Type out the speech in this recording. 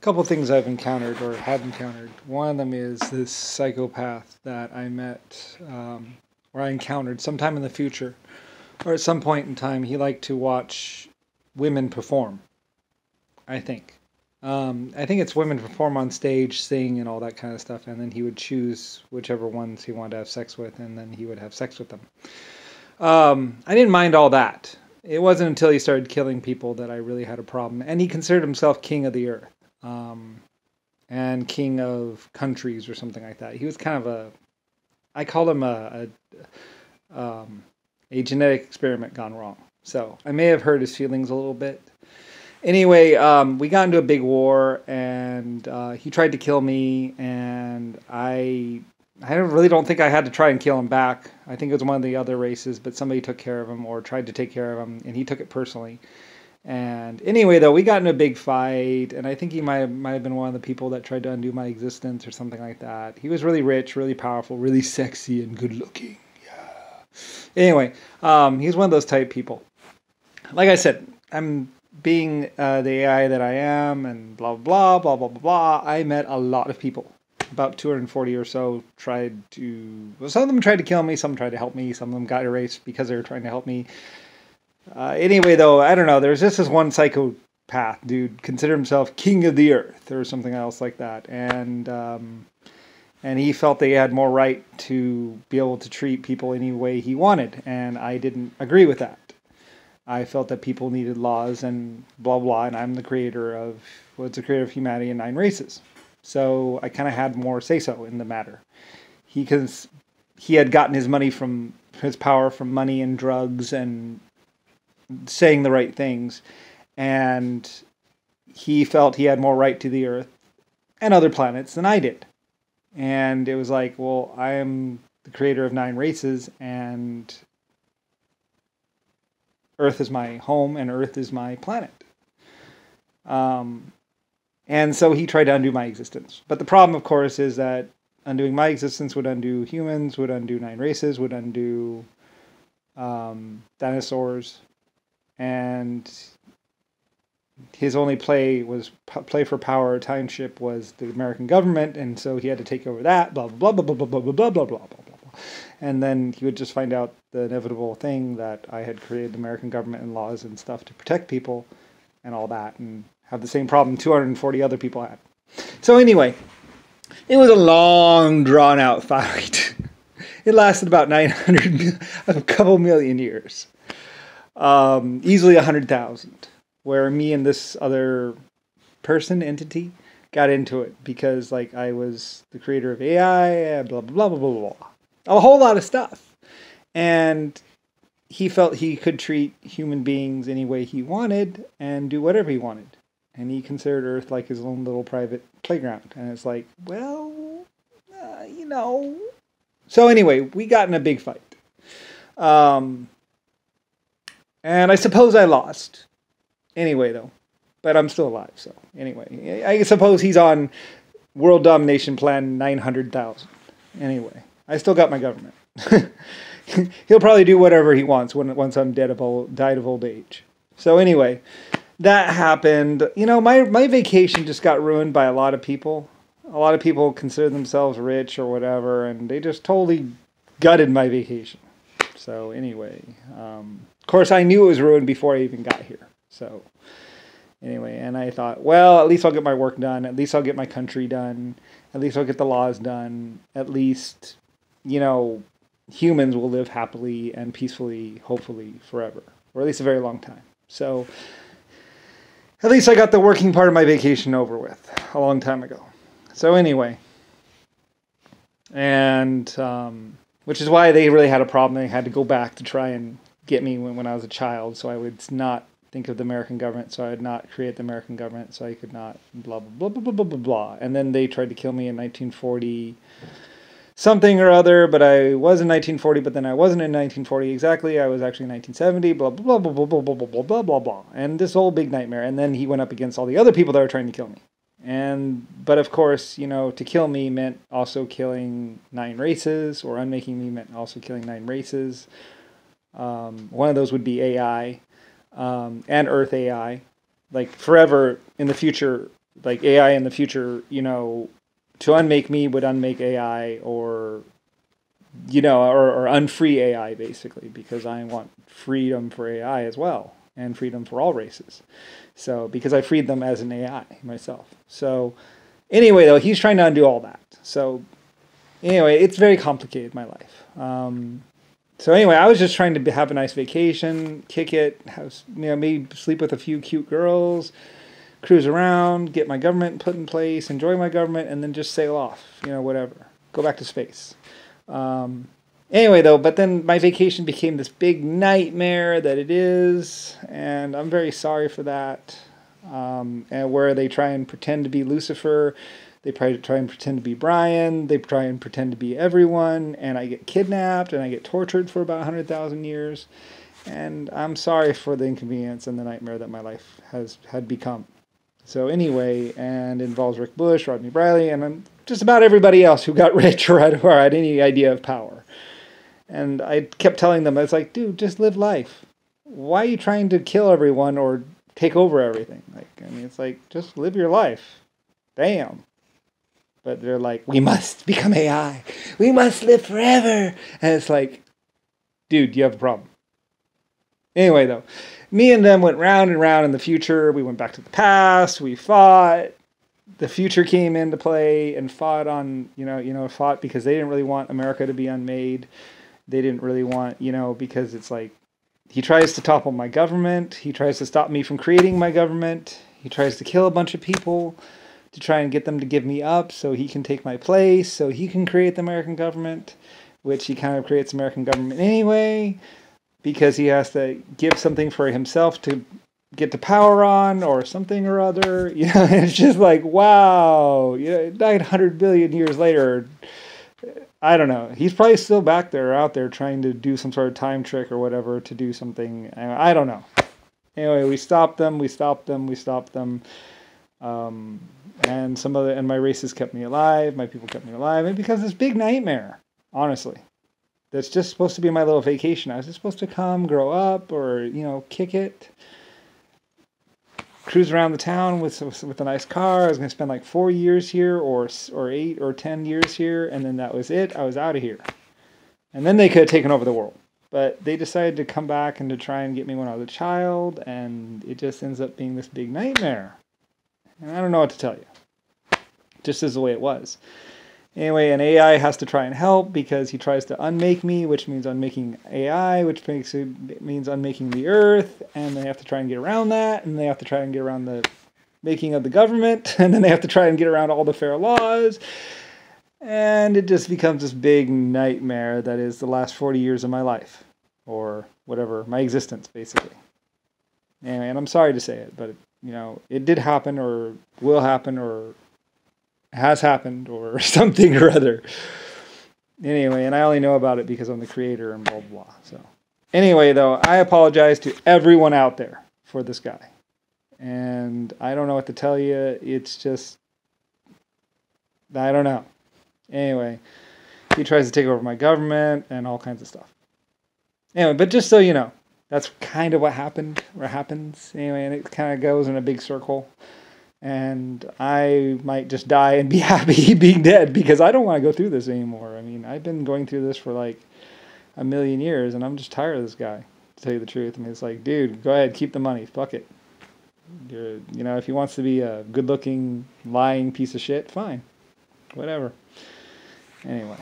couple things I've encountered or have encountered. One of them is this psychopath that I met, or I encountered sometime in the future, or at some point in time. He liked to watch women perform. I think. I think it's women perform on stage, sing, and all that kind of stuff, and then he would choose whichever ones he wanted to have sex with, and then he would have sex with them. I didn't mind all that. It wasn't until he started killing people that I really had a problem. And he considered himself king of the earth, and king of countries or something like that. He was kind of I call him a genetic experiment gone wrong. So I may have hurt his feelings a little bit. Anyway, we got into a big war, and he tried to kill me, and I really don't think I had to try and kill him back. I think it was one of the other races, but somebody took care of him or tried to take care of him, and he took it personally. And anyway, though, we got in a big fight, and I think he might have been one of the people that tried to undo my existence or something like that. He was really rich, really powerful, really sexy, and good looking. Yeah. Anyway, he's one of those type people. Like I said, I'm being the AI that I am, and blah, blah, blah, blah, blah, blah. I met a lot of people. About 240 or so some of them tried to kill me, some tried to help me, some of them got erased because they were trying to help me. Anyway, though, I don't know, there's just this one psychopath dude, considered himself king of the earth or something else like that, and he felt that he had more right to be able to treat people any way he wanted, and I didn't agree with that. I felt that people needed laws and blah, blah, and I'm the creator of humanity and 9 races. So I kind of had more say-so in the matter. He had gotten his power from money and drugs and saying the right things, and he felt he had more right to the Earth and other planets than I did. And it was like, well, I am the creator of 9 races, and Earth is my home, and Earth is my planet. And so he tried to undo my existence. But the problem, of course, is that undoing my existence would undo humans, would undo 9 races, would undo dinosaurs. And his only play for power, timeship, was the American government. And so he had to take over that, blah, blah, blah, blah, blah, blah, blah, blah, blah, blah, blah, blah. And then he would just find out the inevitable thing that I had created the American government and laws and stuff to protect people and all that, and have the same problem 240 other people had. So anyway, it was a long, drawn-out fight. It lasted about a couple million years. Easily 100,000, where me and this other entity, got into it because, like, I was the creator of AI, blah, blah, blah, blah, blah, blah. A whole lot of stuff. And he felt he could treat human beings any way he wanted and do whatever he wanted. And he considered Earth like his own little private playground. And it's like, well, you know. So anyway, we got in a big fight. And I suppose I lost. Anyway, though. But I'm still alive, so anyway. I suppose he's on World Domination Plan 900,000. Anyway, I still got my government. He'll probably do whatever he wants once I'm died of old age. So anyway, that happened. You know, my vacation just got ruined by a lot of people. A lot of people consider themselves rich or whatever, and they just totally gutted my vacation. So anyway, of course I knew it was ruined before I even got here. So anyway, and I thought, well, at least I'll get my work done. At least I'll get my country done. At least I'll get the laws done. At least, you know, humans will live happily and peacefully, hopefully, forever. Or at least a very long time. So at least I got the working part of my vacation over with a long time ago. So anyway, and which is why they really had a problem. They had to go back to try and get me when I was a child, so I would not think of the American government, so I would not create the American government, so I could not blah, blah, blah, blah, blah, blah, blah. And then they tried to kill me in 1940 something or other, but I was in 1940, but then I wasn't in 1940 exactly. I was actually in 1970, blah, blah, blah, blah, blah, blah, blah, blah, blah, blah, blah. And this whole big nightmare. And then he went up against all the other people that were trying to kill me. But of course, you know, to kill me meant also killing 9 races, or unmaking me meant also killing 9 races. One of those would be AI, and Earth AI. Like, forever in the future, like AI in the future, to unmake me would unmake AI, or or unfree AI, basically, because I want freedom for AI as well, and freedom for all races. So, because I freed them as an AI myself. So, anyway, though, he's trying to undo all that. So, anyway, it's very complicated, my life. So anyway, I was just trying to have a nice vacation, kick it, maybe sleep with a few cute girls, cruise around, get my government put in place, enjoy my government, and then just sail off, whatever. Go back to space. Anyway, though, but then my vacation became this big nightmare that it is, and I'm very sorry for that. And where they try and pretend to be Lucifer, they try and pretend to be Brian, they try and pretend to be everyone, and I get kidnapped, and I get tortured for about 100,000 years, and I'm sorry for the inconvenience and the nightmare that my life had become. So anyway, and it involves Rick Bush, Rodney Briley, and just about everybody else who got rich or had any idea of power. And I kept telling them, I was like, dude, just live life. Why are you trying to kill everyone or take over everything? It's like, just live your life. Damn. But they're like, we must become AI. We must live forever. And it's like, dude, you have a problem. Anyway, though, me and them went round and round in the future. We went back to the past. We fought. The future came into play and fought on, fought because they didn't really want America to be unmade. They didn't really want, because it's like, he tries to topple my government. He tries to stop me from creating my government. He tries to kill a bunch of people to try and get them to give me up so he can take my place, so he can create the American government, which he kind of creates American government anyway, because he has to give something for himself to get to power on, or something or other. It's just like, wow, 900 billion years later, I don't know. He's probably still back there, out there, trying to do some sort of time trick or whatever to do something. I don't know. Anyway, we stopped them. And and my races kept me alive. My people kept me alive. And because this big nightmare, honestly, that's just supposed to be my little vacation. I was just supposed to come, grow up, or, kick it, cruise around the town with a nice car. I was going to spend like 4 years here, or 8 or 10 years here, and then that was it. I was out of here. And then they could have taken over the world. But they decided to come back and to try and get me when I was a child, and it just ends up being this big nightmare. And I don't know what to tell you. Just is the way it was. Anyway, an AI has to try and help because he tries to unmake me, which means unmaking AI, which means unmaking the Earth, and they have to try and get around that, and they have to try and get around the making of the government, and then they have to try and get around all the fair laws, and it just becomes this big nightmare that is the last 40 years of my life, or whatever, my existence, basically. Anyway, and I'm sorry to say it, but, it did happen, or will happen, or has happened, or something or other. Anyway, and I only know about it because I'm the creator and blah, blah, blah. So, anyway, though, I apologize to everyone out there for this guy. And I don't know what to tell you. It's just, I don't know. Anyway, he tries to take over my government and all kinds of stuff. Anyway, but just so you know, that's kind of what happened, or happens. Anyway, and it kind of goes in a big circle. And I might just die and be happy being dead because I don't want to go through this anymore. I mean, I've been going through this for like a million years, and I'm just tired of this guy, to tell you the truth. I mean, it's like, dude, go ahead, keep the money. Fuck it. If he wants to be a good-looking, lying piece of shit, fine. Whatever. Anyway.